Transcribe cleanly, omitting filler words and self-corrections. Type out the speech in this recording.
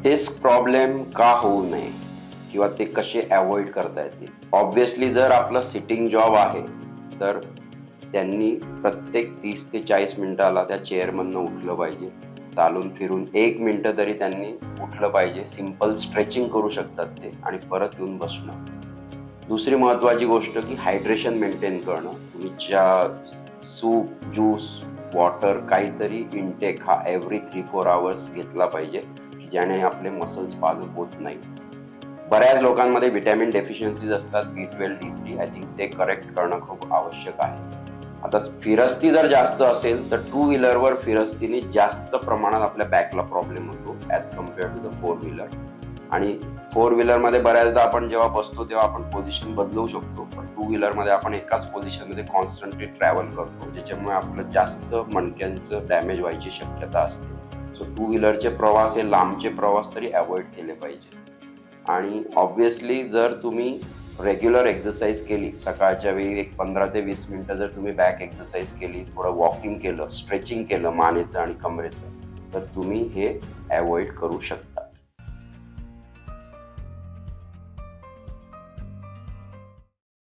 Disk problem का होऊ नये किंवा ते कसे अवॉइड करता येतील. ऑब्व्हियसली जर आपलं सिटिंग जॉब आहे तर त्यांनी प्रत्येक 30 ते 40 मिनिटाला त्या चेअरमधनं उठलं पाहिजे. चालून फिरून 1 मिनिटं तरी त्यांनी उठलं पाहिजे. सिंपल स्ट्रेचिंग करू शकतात ते आणि परत येऊन बसणं. दुसरी महत्त्वाची गोष्ट की हायड्रेशन मेंटेन करणं. तुम्ही सूप, ज्यूस, वॉटर काहीतरी इनटेक हा एव्हरी 3-4 अवर्स घेतला पाहिजे, की ज्याने आपले मसल्स पाझप होत नाही. बऱ्याच लोकांमध्ये व्हिटॅमिन डेफिशियन्सीज असतात, B12, D3. आय थिंक ते करेक्ट करणं खूप आवश्यक आहे. आता फिरस्ती जर जास्त असेल तर टू व्हीलरवर फिरस्तीने जास्त प्रमाणात आपल्या बॅकला प्रॉब्लेम होतो as compare to the four wheeler. आणि फोर व्हीलरमध्ये बऱ्याचदा आपण जेव्हा बसतो तेव्हा आपण पोझिशन बदलवू शकतो, पण टू व्हीलरमध्ये आपण एकाच पोझिशनमध्ये कॉन्स्टंटली ट्रॅव्हल करतो, ज्याच्यामुळे आपलं जास्त मणक्यांचं डॅमेज व्हायची शक्यता असते. सो टू व्हीलरचे प्रवास हे लांबचे प्रवास तरी अवॉइड केले पाहिजे. आणि ऑब्व्हियसली जर तुम्ही रेग्युलर एक्सरसाइज केली, सकाळच्या वेळी एक 15 ते 20 मिनिटं जर तुम्ही बॅक एक्सरसाइज केली, थोडं वॉकिंग केलं, स्ट्रेचिंग केलं मानेचं आणि कमरेचं, तर तुम्ही हे अवॉइड करू शकता.